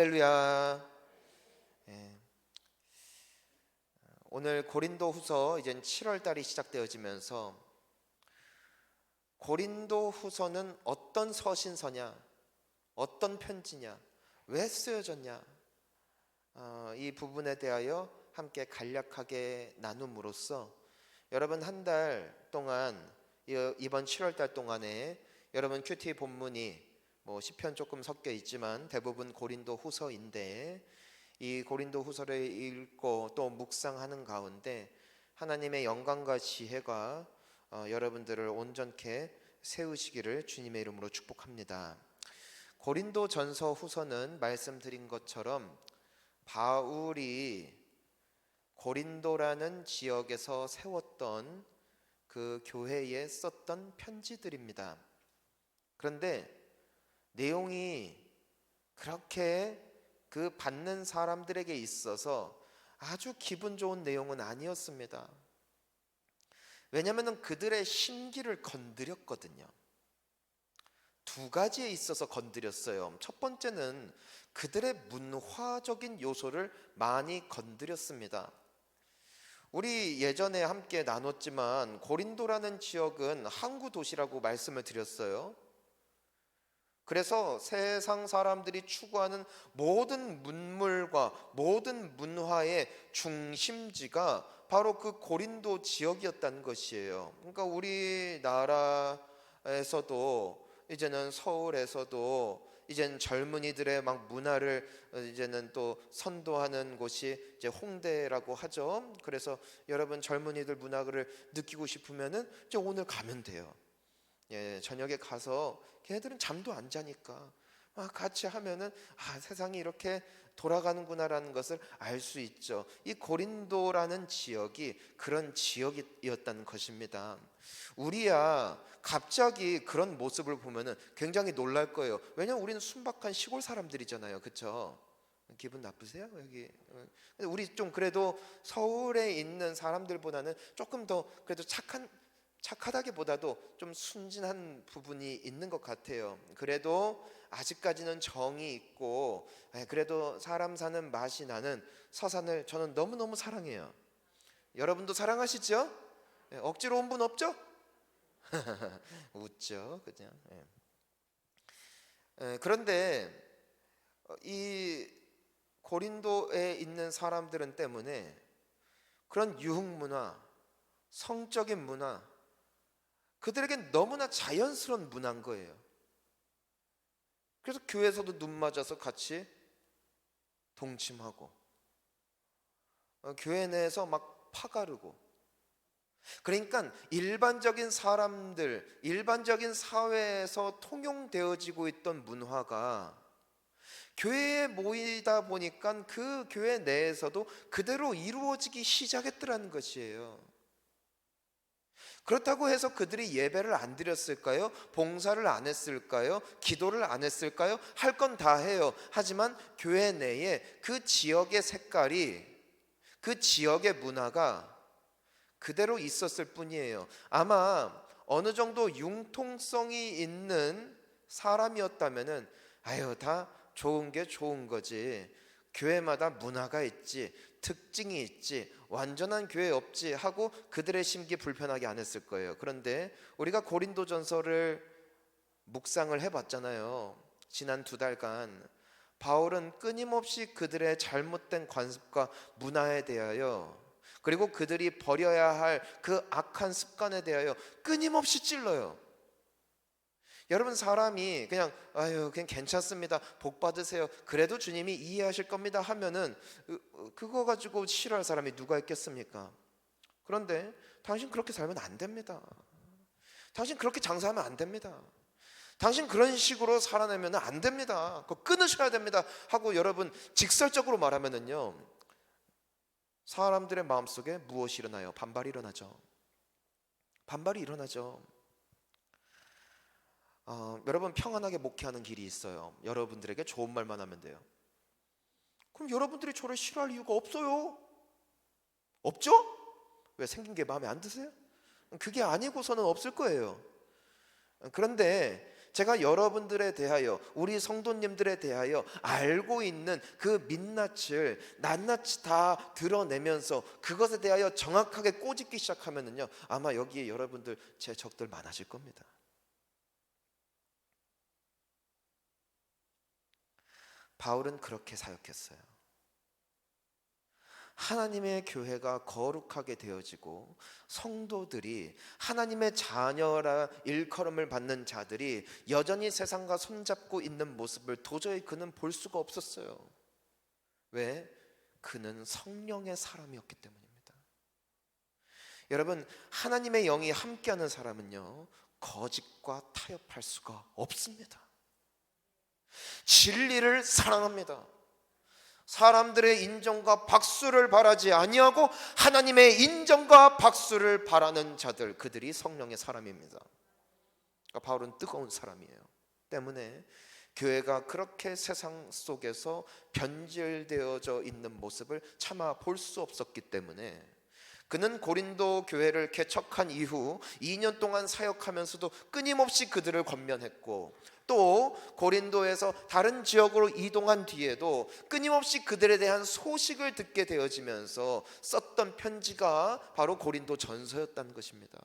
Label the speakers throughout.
Speaker 1: 할렐루야. 예. 오늘 고린도후서 이제 7월 달이 시작되어지면서 고린도후서는 어떤 서신서냐, 어떤 편지냐, 왜 쓰여졌냐, 이 부분에 대하여 함께 간략하게 나눔으로써 여러분 한 달 동안, 이번 7월 달 동안에 여러분 큐티 본문이 시편 조금 섞여 있지만 대부분 고린도 후서인데, 이 고린도 후서를 읽고 또 묵상하는 가운데 하나님의 영광과 지혜가 여러분들을 온전케 세우시기를 주님의 이름으로 축복합니다. 고린도 전서 후서는 말씀드린 것처럼 바울이 고린도라는 지역에서 세웠던 그 교회에 썼던 편지들입니다. 그런데 내용이 그렇게 그 받는 사람들에게 있어서 아주 기분 좋은 내용은 아니었습니다. 왜냐하면 그들의 심기를 건드렸거든요. 두 가지에 있어서 건드렸어요. 첫 번째는 그들의 문화적인 요소를 많이 건드렸습니다. 우리 예전에 함께 나눴지만 고린도라는 지역은 항구 도시라고 말씀을 드렸어요. 그래서 세상 사람들이 추구하는 모든 문물과 모든 문화의 중심지가 바로 그 고린도 지역이었다는 것이에요. 그러니까 우리나라에서도 이제는 서울에서도 이제는 젊은이들의 막 문화를 이제는 또 선도하는 곳이 이제 홍대라고 하죠. 그래서 여러분 젊은이들 문화를 느끼고 싶으면은 이제 오늘 가면 돼요. 저녁에 가서 걔네들은 잠도 안 자니까 같이 하면은 세상이 이렇게 돌아가는구나라는 것을 알 수 있죠. 이 고린도라는 지역이 그런 지역이었다는 것입니다. 우리야 갑자기 그런 모습을 보면은 굉장히 놀랄 거예요. 왜냐하면 우리는 순박한 시골 사람들이잖아요, 그렇죠? 기분 나쁘세요? 여기 우리 좀 그래도 서울에 있는 사람들보다는 조금 더 그래도 착하다기보다도 좀 순진한 부분이 있는 것 같아요. 그래도 아직까지는 정이 있고 그래도 사람 사는 맛이 나는 서산을 저는 너무너무 사랑해요. 여러분도 사랑하시죠? 억지로 온 분 없죠? 웃죠, 그냥. 그런데 이 고린도에 있는 사람들은 때문에 그런 유흥문화, 성적인 문화, 그들에겐 너무나 자연스러운 문화인 거예요. 그래서 교회에서도 눈 맞아서 같이 동침하고 교회 내에서 막 파가르고, 그러니까 일반적인 사람들, 일반적인 사회에서 통용되어지고 있던 문화가 교회에 모이다 보니까 그 교회 내에서도 그대로 이루어지기 시작했더라는 것이에요. 그렇다고 해서 그들이 예배를 안 드렸을까요? 봉사를 안 했을까요? 기도를 안 했을까요? 할 건 다 해요. 하지만 교회 내에 그 지역의 색깔이, 그 지역의 문화가 그대로 있었을 뿐이에요. 아마 어느 정도 융통성이 있는 사람이었다면은 다 좋은 게 좋은 거지, 교회마다 문화가 있지, 특징이 있지, 완전한 교회 없지 하고 그들의 심기 불편하게 안 했을 거예요. 그런데 우리가 고린도전서를 묵상을 해봤잖아요. 지난 2달간 바울은 끊임없이 그들의 잘못된 관습과 문화에 대하여, 그리고 그들이 버려야 할 그 악한 습관에 대하여 끊임없이 찔러요. 여러분, 사람이 그냥 괜찮습니다, 복 받으세요, 그래도 주님이 이해하실 겁니다 하면은 그거 가지고 싫어할 사람이 누가 있겠습니까? 그런데 당신 그렇게 살면 안 됩니다. 당신 그렇게 장사하면 안 됩니다. 당신 그런 식으로 살아내면 안 됩니다. 그거 끊으셔야 됩니다 하고 여러분 직설적으로 말하면은요, 사람들의 마음속에 무엇이 일어나요? 반발이 일어나죠. 반발이 일어나죠. 여러분, 평안하게 목회하는 길이 있어요. 여러분들에게 좋은 말만 하면 돼요. 그럼 여러분들이 저를 싫어할 이유가 없어요. 없죠? 왜? 생긴 게 마음에 안 드세요? 그게 아니고서는 없을 거예요. 그런데 제가 여러분들에 대하여, 우리 성도님들에 대하여 알고 있는 그 민낯을 낱낱이 다 드러내면서 그것에 대하여 정확하게 꼬집기 시작하면은요, 아마 여기에 여러분들 제 적들 많아질 겁니다. 바울은 그렇게 사역했어요. 하나님의 교회가 거룩하게 되어지고 성도들이, 하나님의 자녀라 일컬음을 받는 자들이 여전히 세상과 손잡고 있는 모습을 도저히 그는 볼 수가 없었어요. 왜? 그는 성령의 사람이었기 때문입니다. 여러분, 하나님의 영이 함께하는 사람은요, 거짓과 타협할 수가 없습니다. 진리를 사랑합니다. 사람들의 인정과 박수를 바라지 아니하고 하나님의 인정과 박수를 바라는 자들, 그들이 성령의 사람입니다. 그러니까 바울은 뜨거운 사람이에요. 때문에 교회가 그렇게 세상 속에서 변질되어져 있는 모습을 차마 볼 수 없었기 때문에 그는 고린도 교회를 개척한 이후 2년 동안 사역하면서도 끊임없이 그들을 권면했고, 또 고린도에서 다른 지역으로 이동한 뒤에도 끊임없이 그들에 대한 소식을 듣게 되어지면서 썼던 편지가 바로 고린도 전서였다는 것입니다.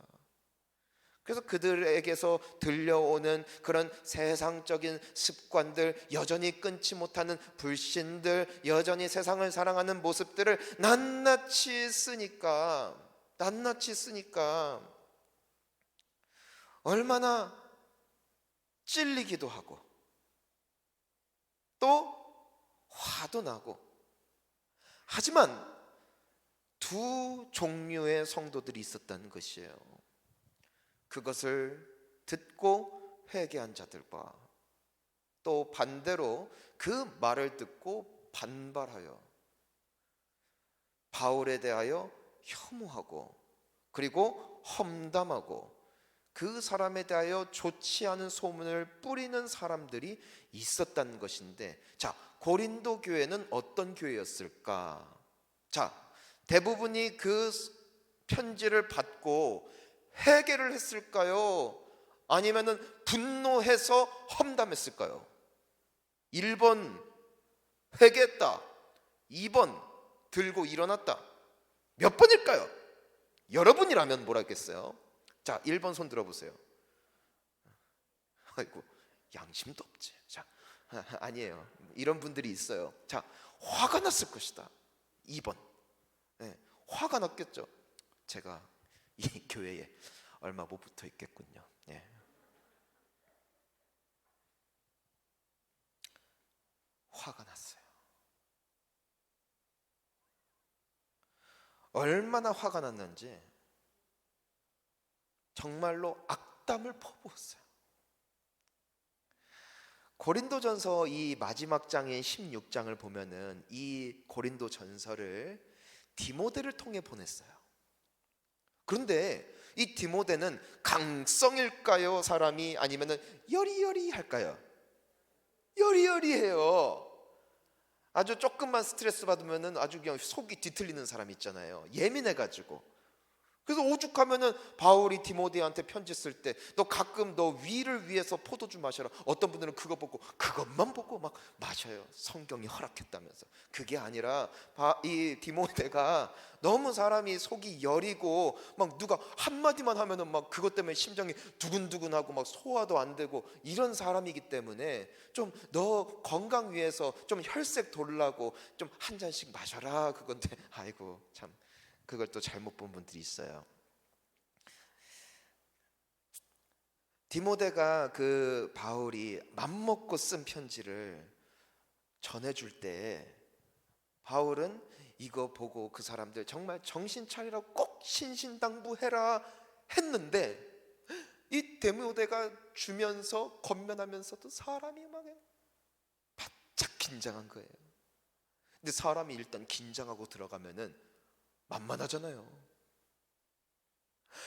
Speaker 1: 그래서 그들에게서 들려오는 그런 세상적인 습관들, 여전히 끊지 못하는 불신들, 여전히 세상을 사랑하는 모습들을 낱낱이 쓰니까 얼마나 찔리기도 하고 또 화도 나고. 하지만 두 종류의 성도들이 있었다는 것이에요. 그것을 듣고 회개한 자들과 또 반대로 그 말을 듣고 반발하여 바울에 대하여 혐오하고 그리고 험담하고 그 사람에 대하여 좋지 않은 소문을 뿌리는 사람들이 있었다는 것인데, 자, 고린도 교회는 어떤 교회였을까? 자, 대부분이 그 편지를 받고 회개를 했을까요? 아니면은 분노해서 험담했을까요? 1번 회개했다, 2번 들고 일어났다. 몇 번일까요? 여러분이라면 뭐라 했겠어요? 자, 1번 손 들어보세요. 아이고, 양심도 없지. 자, 아니에요. 이런 분들이 있어요. 자, 화가 났을 것이다. 2번. 네, 화가 났겠죠. 제가 이 교회에 얼마 못 붙어 있겠군요. 네. 화가 났어요. 얼마나 화가 났는지 정말로 악담을 퍼부었어요. 고린도전서 이 마지막 장인 16장을 보면은 이 고린도전서를 디모데를 통해 보냈어요. 그런데 이 디모데는 강성일까요? 사람이 아니면은 여리여리할까요? 여리여리해요. 아주 조금만 스트레스 받으면은 아주 그냥 속이 뒤틀리는 사람 있잖아요. 예민해가지고. 그래서 오죽하면은 바울이 디모데한테 편지 쓸 때 너 가끔 너 위를 위해서 포도주 마셔라. 어떤 분들은 그것만 보고 막 마셔요. 성경이 허락했다면서. 그게 아니라 이 디모데가 너무 사람이 속이 여리고 막 누가 한마디만 하면은 막 그것 때문에 심장이 두근두근하고 막 소화도 안 되고 이런 사람이기 때문에 좀 너 건강 위해서 좀 혈색 돌라고 좀 한 잔씩 마셔라 그건데, 아이고 참 그걸 또 잘못 본 분들이 있어요. 디모데가 그 바울이 맘먹고 쓴 편지를 전해줄 때 바울은 이거 보고 그 사람들 정말 정신 차리라고 꼭 신신당부해라 했는데, 이 디모데가 주면서 권면하면서도 사람이 막 바짝 긴장한 거예요. 근데 사람이 일단 긴장하고 들어가면은 만만하잖아요.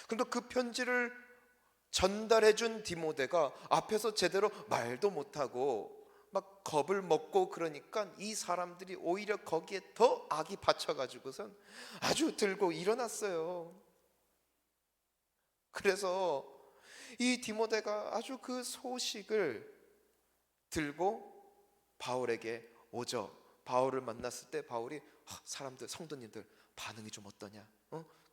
Speaker 1: 그런데 그 편지를 전달해준 디모데가 앞에서 제대로 말도 못하고 막 겁을 먹고 그러니까 이 사람들이 오히려 거기에 더 악이 받쳐가지고선 아주 들고 일어났어요. 그래서 이 디모데가 아주 그 소식을 들고 바울에게 오죠. 바울을 만났을 때 바울이 사람들, 성도님들 반응이 좀 어떠냐?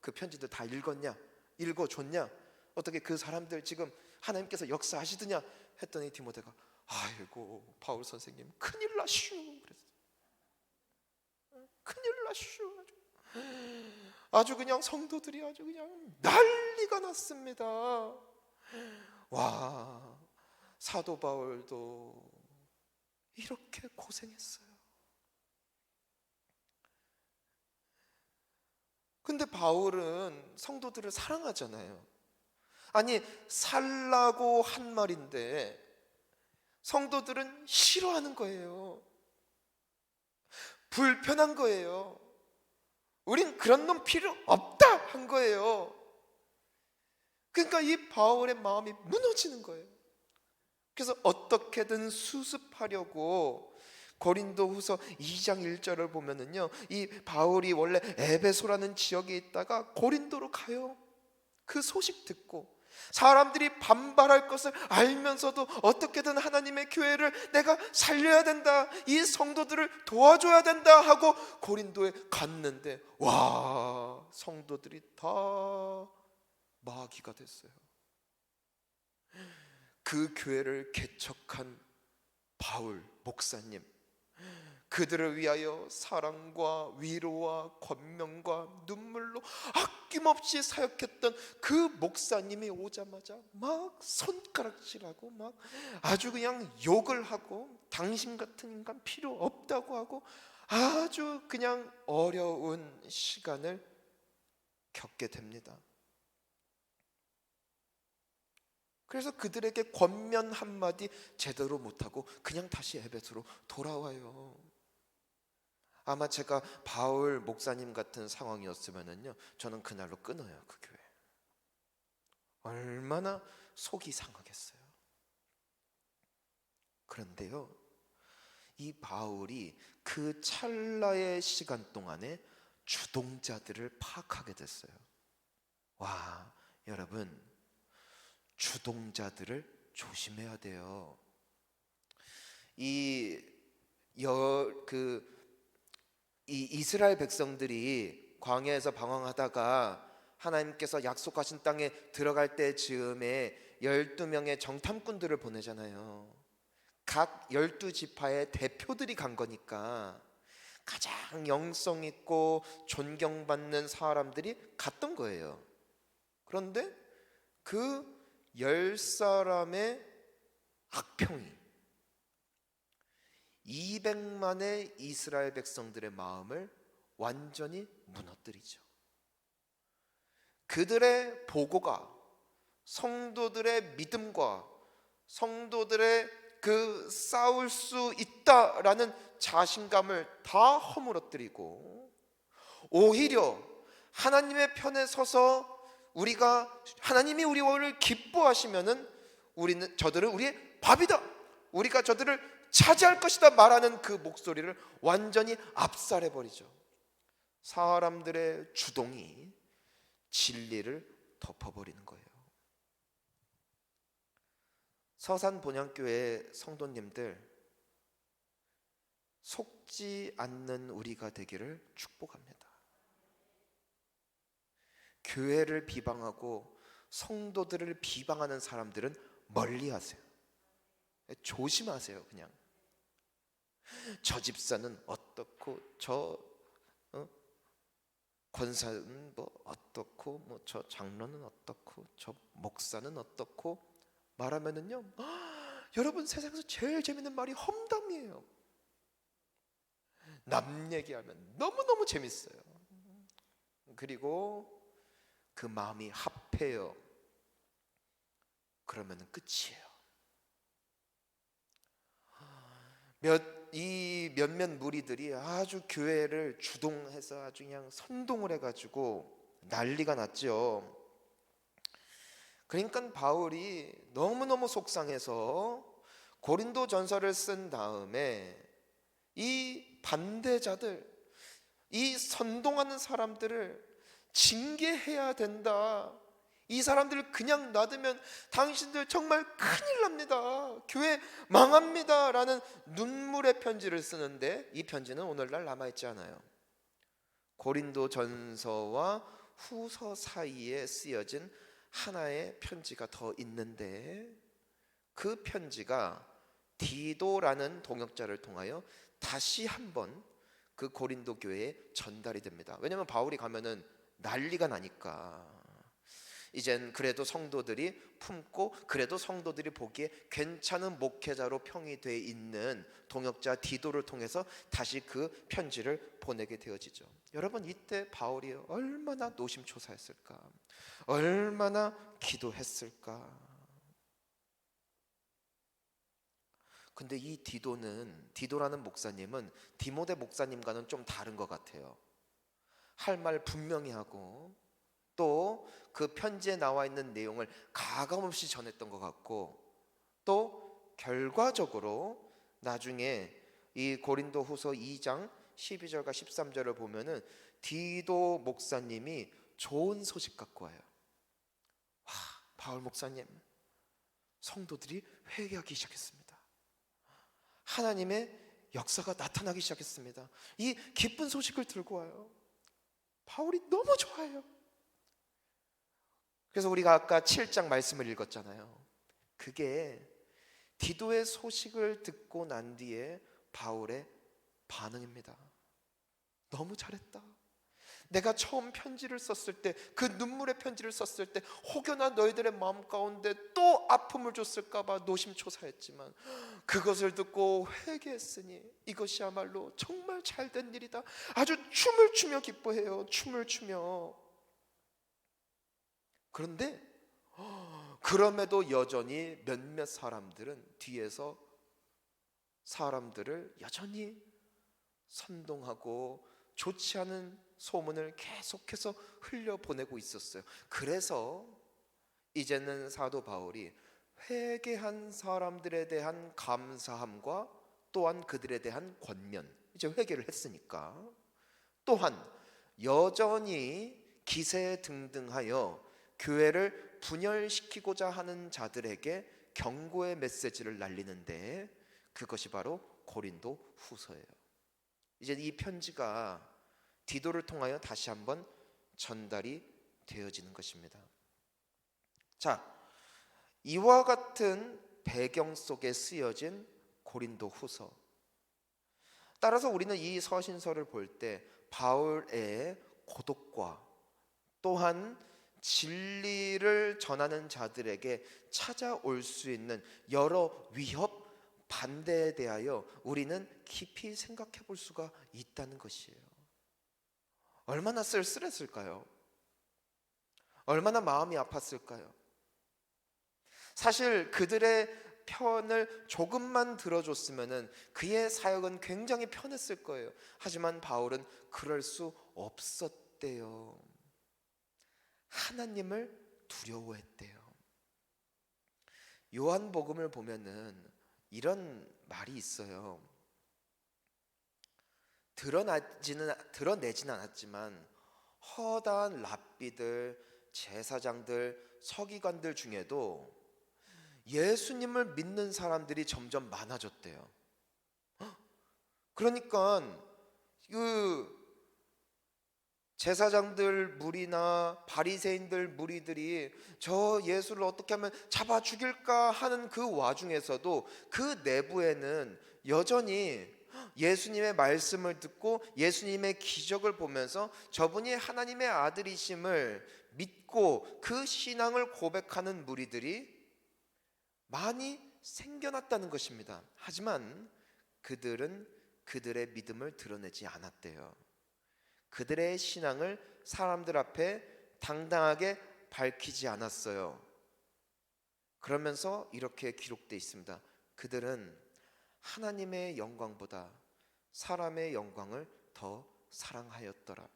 Speaker 1: 그 편지들 다 읽었냐? 읽어줬냐? 어떻게 그 사람들 지금 하나님께서 역사하시더냐? 했더니 디모데가 아이고 바울 선생님 큰일 나슈 그랬어. 큰일 나슈. 아주 그냥 성도들이 아주 그냥 난리가 났습니다. 와, 사도 바울도 이렇게 고생했어요. 근데 바울은 성도들을 사랑하잖아요. 아니, 살라고 한 말인데 성도들은 싫어하는 거예요. 불편한 거예요. 우린 그런 놈 필요 없다 한 거예요. 그러니까 이 바울의 마음이 무너지는 거예요. 그래서 어떻게든 수습하려고 고린도후서 2장 1절을 보면은요, 이 바울이 원래 에베소라는 지역에 있다가 고린도로 가요. 그 소식 듣고 사람들이 반발할 것을 알면서도 어떻게든 하나님의 교회를 내가 살려야 된다, 이 성도들을 도와줘야 된다 하고 고린도에 갔는데, 와, 성도들이 다 마귀가 됐어요. 그 교회를 개척한 바울 목사님, 그들을 위하여 사랑과 위로와 권면과 눈물로 아낌없이 사역했던 그 목사님이 오자마자 막 손가락질하고 막 아주 그냥 욕을 하고 당신 같은 인간 필요 없다고 하고 아주 그냥 어려운 시간을 겪게 됩니다. 그래서 그들에게 권면 한마디 제대로 못하고 그냥 다시 에베소로 돌아와요. 아마 제가 바울 목사님 같은 상황이었으면요, 저는 그날로 끊어요. 그 교회 얼마나 속이 상하겠어요. 그런데요, 이 바울이 그 찰나의 시간 동안에 주동자들을 파악하게 됐어요. 와, 여러분, 주동자들을 조심해야 돼요. 이 이스라엘 백성들이 광야에서 방황하다가 하나님께서 약속하신 땅에 들어갈 때 즈음에 12명의 정탐꾼들을 보내잖아요. 각 12지파의 대표들이 간 거니까 가장 영성 있고 존경받는 사람들이 갔던 거예요. 그런데 그 10사람의 악평이 200만의 이스라엘 백성들의 마음을 완전히 무너뜨리죠. 그들의 보고가 성도들의 믿음과 성도들의 그 싸울 수 있다라는 자신감을 다 허물어뜨리고, 오히려 하나님의 편에 서서 우리가 하나님이 우리를 기뻐하시면은 저들은 우리의 밥이다, 우리가 저들을 차지할 것이다 말하는 그 목소리를 완전히 압살해 버리죠. 사람들의 주동이 진리를 덮어버리는 거예요. 서산 본향교회 성도님들, 속지 않는 우리가 되기를 축복합니다. 교회를 비방하고 성도들을 비방하는 사람들은 멀리하세요. 조심하세요. 그냥 저 집사는 어떻고, 저 권사는 뭐 어떻고, 뭐 저 장로는 어떻고, 저 목사는 어떻고 말하면은요, 여러분, 세상에서 제일 재밌는 말이 험담이에요. 남 얘기하면 너무너무 재밌어요. 그리고 그 마음이 합해요. 그러면 끝이에요. 몇몇 무리들이 아주 교회를 주동해서 아주 그냥 선동을 해가지고 난리가 났죠. 그러니까 바울이 너무너무 속상해서 고린도 전서를 쓴 다음에 이 반대자들, 이 선동하는 사람들을 징계해야 된다, 이 사람들을 그냥 놔두면 당신들 정말 큰일 납니다. 교회 망합니다. 라는 눈물의 편지를 쓰는데 이 편지는 오늘날 남아있지 않아요. 고린도 전서와 후서 사이에 쓰여진 하나의 편지가 더 있는데 그 편지가 디도라는 동역자를 통하여 다시 한번 그 고린도 교회에 전달이 됩니다. 왜냐하면 바울이 가면은 난리가 나니까 이젠 그래도 성도들이 품고 그래도 성도들이 보기에 괜찮은 목회자로 평이 돼 있는 동역자 디도를 통해서 다시 그 편지를 보내게 되어지죠. 여러분, 이때 바울이 얼마나 노심초사했을까, 얼마나 기도했을까. 근데 이 디도라는 목사님은 디모데 목사님과는 좀 다른 것 같아요. 할 말 분명히 하고 또 그 편지에 나와 있는 내용을 가감없이 전했던 것 같고, 또 결과적으로 나중에 이 고린도 후서 2장 12절과 13절을 보면은 디도 목사님이 좋은 소식 갖고 와요. 와, 바울 목사님, 성도들이 회개하기 시작했습니다. 하나님의 역사가 나타나기 시작했습니다. 이 기쁜 소식을 들고 와요. 바울이 너무 좋아해요. 그래서 우리가 아까 7장 말씀을 읽었잖아요. 그게 디도의 소식을 듣고 난 뒤에 바울의 반응입니다. 너무 잘했다. 내가 처음 편지를 썼을 때, 그 눈물의 편지를 썼을 때 혹여나 너희들의 마음 가운데 또 아픔을 줬을까 봐 노심초사했지만 그것을 듣고 회개했으니 이것이야말로 정말 잘된 일이다. 아주 춤을 추며 기뻐해요. 춤을 추며. 그런데 그럼에도 여전히 몇몇 사람들은 뒤에서 사람들을 여전히 선동하고 좋지 않은 소문을 계속해서 흘려보내고 있었어요. 그래서 이제는 사도 바울이 회개한 사람들에 대한 감사함과 또한 그들에 대한 권면, 이제 회개를 했으니까, 또한 여전히 기세등등하여 교회를 분열시키고자 하는 자들에게 경고의 메시지를 날리는데 그것이 바로 고린도 후서예요. 이제 이 편지가 디도를 통하여 다시 한번 전달이 되어지는 것입니다. 자, 이와 같은 배경 속에 쓰여진 고린도 후서. 따라서 우리는 이 서신서를 볼 때 바울의 고독과 또한 진리를 전하는 자들에게 찾아올 수 있는 여러 위협, 반대에 대하여 우리는 깊이 생각해 볼 수가 있다는 것이에요. 얼마나 쓸쓸했을까요? 얼마나 마음이 아팠을까요? 사실 그들의 편을 조금만 들어줬으면 그의 사역은 굉장히 편했을 거예요. 하지만 바울은 그럴 수 없었대요. 하나님을 두려워했대요. 요한복음을 보면은 이런 말이 있어요. 드러내지는 않았지만 허다한 랍비들, 제사장들, 서기관들 중에도 예수님을 믿는 사람들이 점점 많아졌대요. 그러니까 그 제사장들 무리나 바리새인들 무리들이 저 예수를 어떻게 하면 잡아 죽일까 하는 그 와중에서도 그 내부에는 여전히 예수님의 말씀을 듣고 예수님의 기적을 보면서 저분이 하나님의 아들이심을 믿고 그 신앙을 고백하는 무리들이 많이 생겨났다는 것입니다. 하지만 그들은 그들의 믿음을 드러내지 않았대요. 그들의 신앙을 사람들 앞에 당당하게 밝히지 않았어요. 그러면서 이렇게 기록되어 있습니다. 그들은 하나님의 영광보다 사람의 영광을 더 사랑하였더라.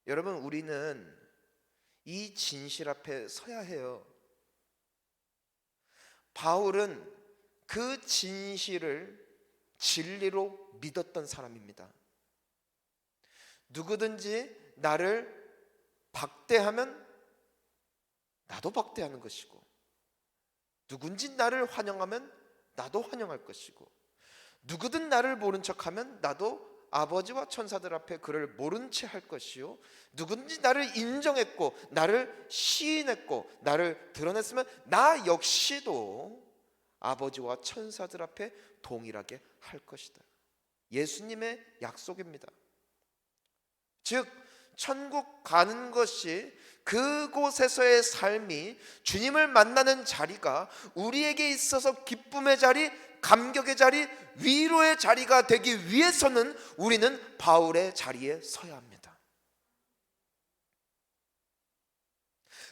Speaker 1: 여러분, 우리는 이 진실 앞에 서야 해요. 바울은 그 진실을 진리로 믿었던 사람입니다. 누구든지 나를 박대하면 나도 박대하는 것이고, 누군지 나를 환영하면 나도 환영할 것이고, 누구든 나를 모른 척하면 나도 아버지와 천사들 앞에 그를 모른 채 할 것이요, 누군지 나를 인정했고 나를 시인했고 나를 드러냈으면 나 역시도 아버지와 천사들 앞에 동일하게 할 것이다. 예수님의 약속입니다. 즉 천국 가는 것이, 그곳에서의 삶이, 주님을 만나는 자리가 우리에게 있어서 기쁨의 자리, 감격의 자리, 위로의 자리가 되기 위해서는 우리는 바울의 자리에 서야 합니다.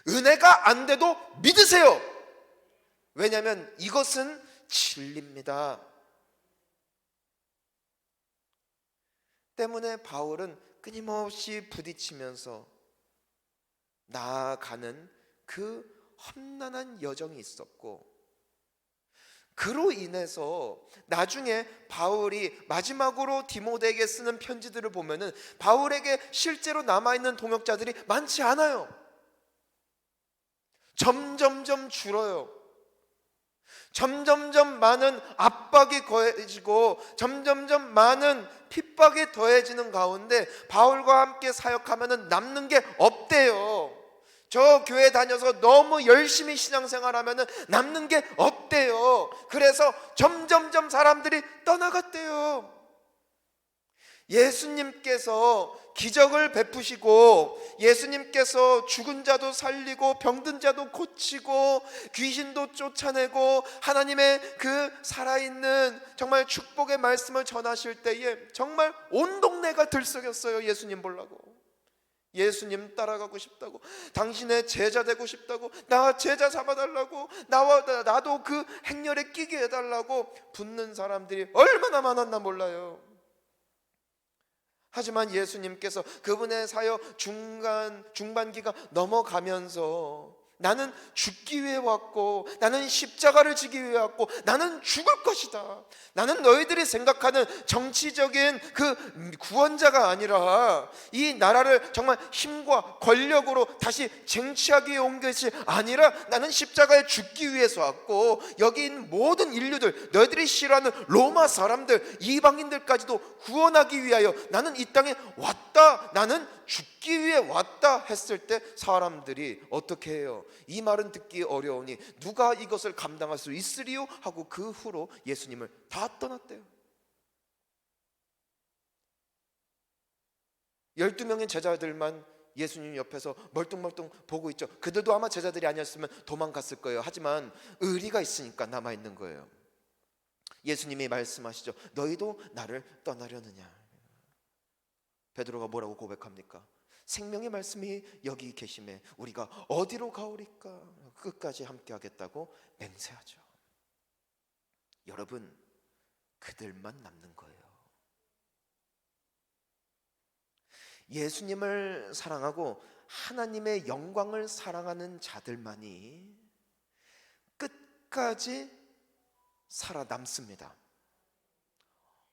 Speaker 1: 은혜가 안 돼도 믿으세요. 왜냐하면 이것은 진리입니다. 때문에 바울은 끊임없이 부딪히면서 나아가는 그 험난한 여정이 있었고, 그로 인해서 나중에 바울이 마지막으로 디모데에게 쓰는 편지들을 보면은 바울에게 실제로 남아있는 동역자들이 많지 않아요. 점점점 줄어요. 점점점 많은 압박이 더해지고 점점점 많은 핍박이 더해지는 가운데 바울과 함께 사역하면 남는 게 없대요. 저 교회 다녀서 너무 열심히 신앙생활하면 남는 게 없대요. 그래서 점점점 사람들이 떠나갔대요. 예수님께서 기적을 베푸시고, 예수님께서 죽은 자도 살리고 병든 자도 고치고 귀신도 쫓아내고 하나님의 그 살아있는 정말 축복의 말씀을 전하실 때에 정말 온 동네가 들썩였어요. 예수님 보려고, 예수님 따라가고 싶다고, 당신의 제자 되고 싶다고, 나 제자 잡아달라고, 나도 그 행렬에 끼게 해달라고 붙는 사람들이 얼마나 많았나 몰라요. 하지만 예수님께서 그분의 사역 중반기가 넘어가면서 나는 죽기 위해 왔고, 나는 십자가를 지기 위해 왔고, 나는 죽을 것이다, 나는 너희들이 생각하는 정치적인 그 구원자가 아니라 이 나라를 정말 힘과 권력으로 다시 쟁취하기 위해 온 것이 아니라 나는 십자가에 죽기 위해서 왔고, 여기 있는 모든 인류들, 너희들이 싫어하는 로마 사람들, 이방인들까지도 구원하기 위하여 나는 이 땅에 왔다, 나는 죽기 위해 왔다 했을 때 사람들이 어떻게 해요? 이 말은 듣기 어려우니 누가 이것을 감당할 수 있으리요? 하고 그 후로 예수님을 다 떠났대요. 12명의 제자들만 예수님 옆에서 멀뚱멀뚱 보고 있죠. 그들도 아마 제자들이 아니었으면 도망갔을 거예요. 하지만 의리가 있으니까 남아있는 거예요. 예수님이 말씀하시죠. 너희도 나를 떠나려느냐? 베드로가 뭐라고 고백합니까? 생명의 말씀이 여기 계심에 우리가 어디로 가오리까? 끝까지 함께 하겠다고 맹세하죠. 여러분, 그들만 남는 거예요. 예수님을 사랑하고 하나님의 영광을 사랑하는 자들만이 끝까지 살아남습니다.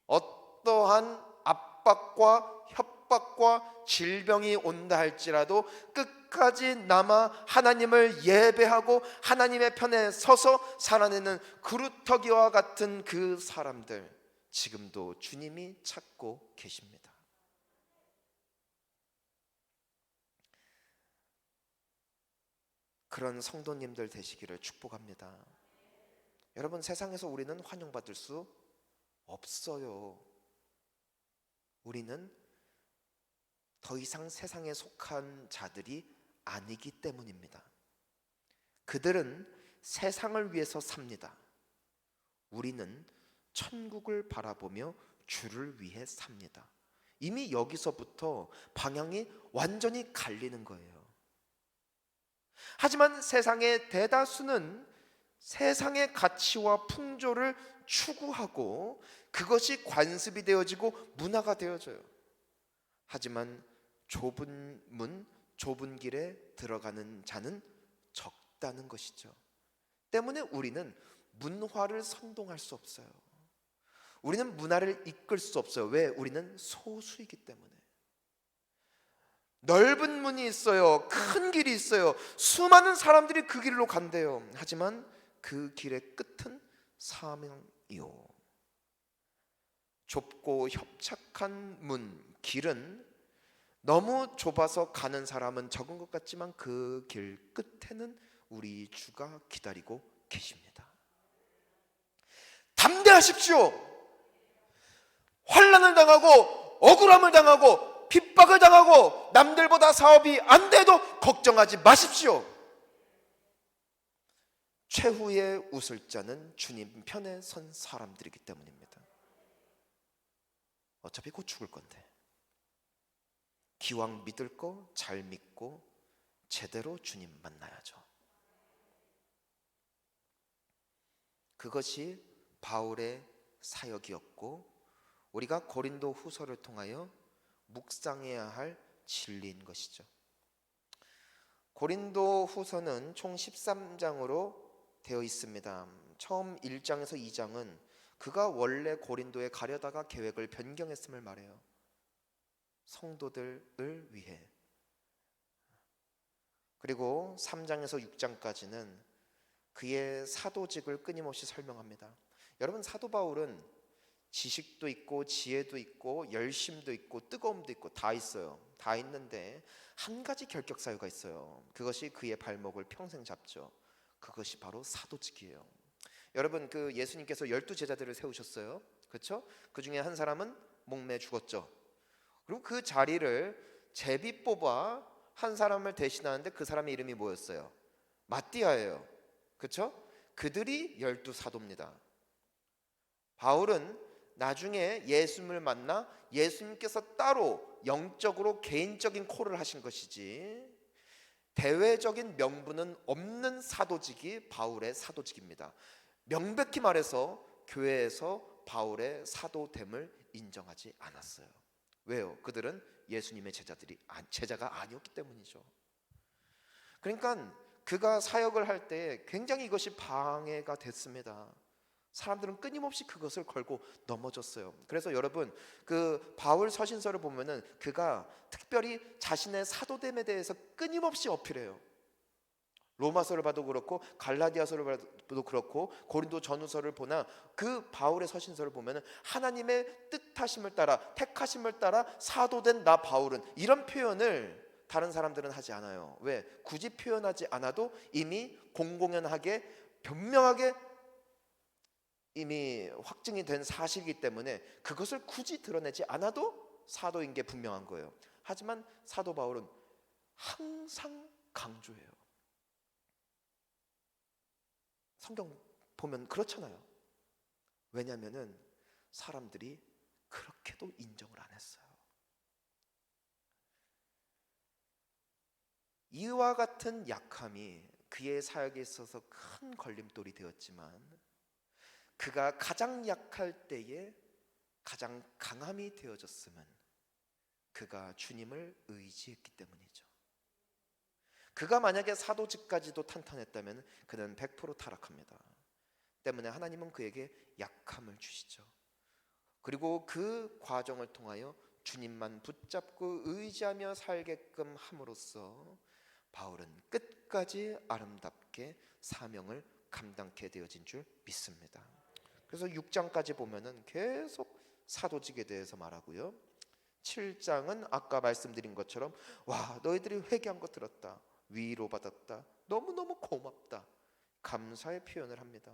Speaker 1: 어떠한 압박과 협박과 질병이 온다 할지라도 끝까지 남아 하나님을 예배하고 하나님의 편에 서서 살아내는 그루터기와 같은 그 사람들, 지금도 주님이 찾고 계십니다. 그런 성도님들 되시기를 축복합니다. 여러분, 세상에서 우리는 환영받을 수 없어요. 우리는 더 이상 세상에 속한 자들이 아니기 때문입니다. 그들은 세상을 위해서 삽니다. 우리는 천국을 바라보며 주를 위해 삽니다. 이미 여기서부터 방향이 완전히 갈리는 거예요. 하지만 세상의 대다수는 세상의 가치와 풍조를 추구하고 그것이 관습이 되어지고 문화가 되어져요. 하지만 좁은 문, 좁은 길에 들어가는 자는 적다는 것이죠. 때문에 우리는 문화를 선동할 수 없어요. 우리는 문화를 이끌 수 없어요. 왜? 우리는 소수이기 때문에. 넓은 문이 있어요. 큰 길이 있어요. 수많은 사람들이 그 길로 간대요. 하지만 그 길의 끝은 사망이요. 좁고 협착한 문, 길은 너무 좁아서 가는 사람은 적은 것 같지만 그 길 끝에는 우리 주가 기다리고 계십니다. 담대하십시오. 환난을 당하고 억울함을 당하고 핍박을 당하고 남들보다 사업이 안 돼도 걱정하지 마십시오. 최후의 웃을 자는 주님 편에 선 사람들이기 때문입니다. 어차피 곧 죽을 건데 기왕 믿을 거 잘 믿고 제대로 주님 만나야죠. 그것이 바울의 사역이었고 우리가 고린도 후서를 통하여 묵상해야 할 진리인 것이죠. 고린도 후서는 총 13장으로 되어 있습니다. 처음 1장에서 2장은 그가 원래 고린도에 가려다가 계획을 변경했음을 말해요. 성도들을 위해. 그리고 3장에서 6장까지는 그의 사도직을 끊임없이 설명합니다. 여러분, 사도 바울은 지식도 있고 지혜도 있고 열심도 있고 뜨거움도 있고 다 있어요. 다 있는데 한 가지 결격 사유가 있어요. 그것이 그의 발목을 평생 잡죠. 그것이 바로 사도직이에요. 여러분, 그 예수님께서 12제자들을 세우셨어요. 그렇죠? 그 중에 한 사람은 목매에 죽었죠. 그리고 그 자리를 제비 뽑아 한 사람을 대신하는데 그 사람의 이름이 뭐였어요? 마띠아예요. 그렇죠? 그들이 12사도입니다. 바울은 나중에 예수님을 만나 예수님께서 따로 영적으로 개인적인 콜을 하신 것이지 대외적인 명분은 없는 사도직이 바울의 사도직입니다. 명백히 말해서 교회에서 바울의 사도됨을 인정하지 않았어요. 왜요? 그들은 예수님의 제자가 아니었기 때문이죠. 그러니까 그가 사역을 할 때 굉장히 이것이 방해가 됐습니다. 사람들은 끊임없이 그것을 걸고 넘어졌어요. 그래서 여러분, 그 바울 서신서를 보면은 그가 특별히 자신의 사도됨에 대해서 끊임없이 어필해요. 로마서를 봐도 그렇고 갈라디아서를 봐도 그렇고 고린도 전후서를 보나 그 바울의 서신서를 보면은 하나님의 뜻하심을 따라 택하심을 따라 사도된 나 바울은, 이런 표현을 다른 사람들은 하지 않아요. 왜? 굳이 표현하지 않아도 이미 공공연하게 변명하게 이미 확증이 된 사실이기 때문에 그것을 굳이 드러내지 않아도 사도인 게 분명한 거예요. 하지만 사도 바울은 항상 강조해요. 성경 보면 그렇잖아요. 왜냐하면은 사람들이 그렇게도 인정을 안 했어요. 이와 같은 약함이 그의 사역에 있어서 큰 걸림돌이 되었지만 그가 가장 약할 때에 가장 강함이 되어졌음은 그가 주님을 의지했기 때문이죠. 그가 만약에 사도직까지도 탄탄했다면 그는 100% 타락합니다. 때문에 하나님은 그에게 약함을 주시죠. 그리고 그 과정을 통하여 주님만 붙잡고 의지하며 살게끔 함으로써 바울은 끝까지 아름답게 사명을 감당케 되어진 줄 믿습니다. 그래서 6장까지 보면은 계속 사도직에 대해서 말하고요. 7장은 아까 말씀드린 것처럼 와, 너희들이 회개한 거 들었다, 위로받았다, 너무너무 고맙다, 감사의 표현을 합니다.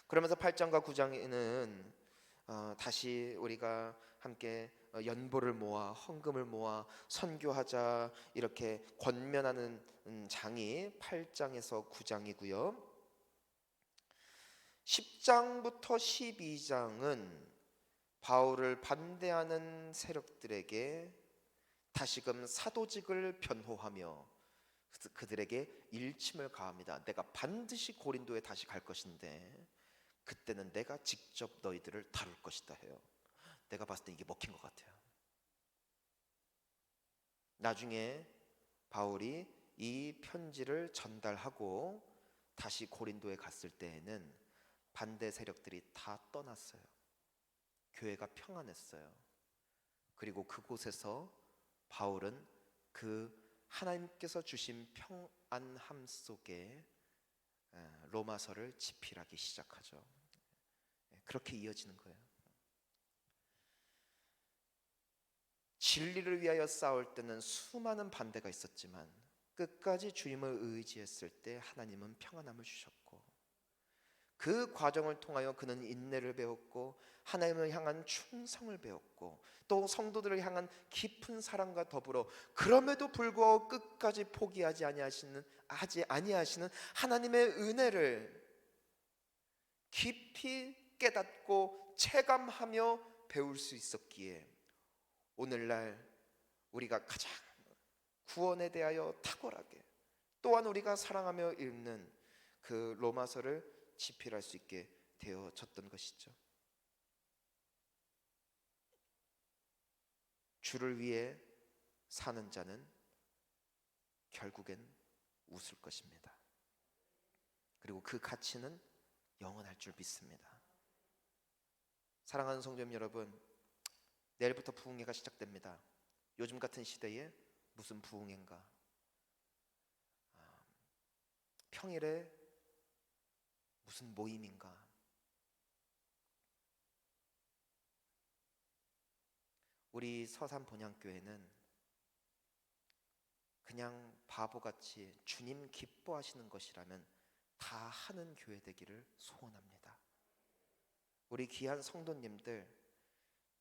Speaker 1: 그러면서 8장과 9장에는 다시 우리가 함께 연보를 모아 헌금을 모아 선교하자 이렇게 권면하는 장이 8장에서 9장이고요. 10장부터 12장은 바울을 반대하는 세력들에게 다시금 사도직을 변호하며 그들에게 일침을 가합니다. 내가 반드시 고린도에 다시 갈 것인데 그때는 내가 직접 너희들을 다룰 것이다 해요. 내가 봤을 때 이게 먹힌 것 같아요. 나중에 바울이 이 편지를 전달하고 다시 고린도에 갔을 때에는 반대 세력들이 다 떠났어요. 교회가 평안했어요. 그리고 그곳에서 바울은 그 하나님께서 주신 평안함 속에 로마서를 집필하기 시작하죠. 그렇게 이어지는 거예요. 진리를 위하여 싸울 때는 수많은 반대가 있었지만 끝까지 주님을 의지했을 때 하나님은 평안함을 주셨고, 그 과정을 통하여 그는 인내를 배웠고 하나님을 향한 충성을 배웠고 또 성도들을 향한 깊은 사랑과 더불어 그럼에도 불구하고 끝까지 포기하지 아니하시는 하나님의 은혜를 깊이 깨닫고 체감하며 배울 수 있었기에 오늘날 우리가 가장 구원에 대하여 탁월하게 또한 우리가 사랑하며 읽는 그 로마서를 집필할 수 있게 되어졌던 것이죠. 주를 위해 사는 자는 결국엔 웃을 것입니다. 그리고 그 가치는 영원할 줄 믿습니다. 사랑하는 성도님 여러분, 내일부터 부흥회가 시작됩니다. 요즘 같은 시대에 무슨 부흥회인가? 평일에 무슨 모임인가? 우리 서산 본향교회는 그냥 바보같이 주님 기뻐하시는 것이라면 다 하는 교회 되기를 소원합니다. 우리 귀한 성도님들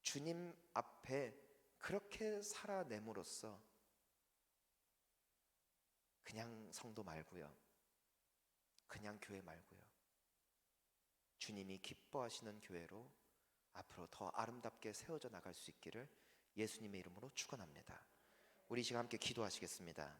Speaker 1: 주님 앞에 그렇게 살아냄으로써 그냥 성도 말고요, 그냥 교회 말고요, 주님이 기뻐하시는 교회로 앞으로 더 아름답게 세워져 나갈 수 있기를 예수님의 이름으로 축원합니다. 우리 시간 함께 기도하시겠습니다.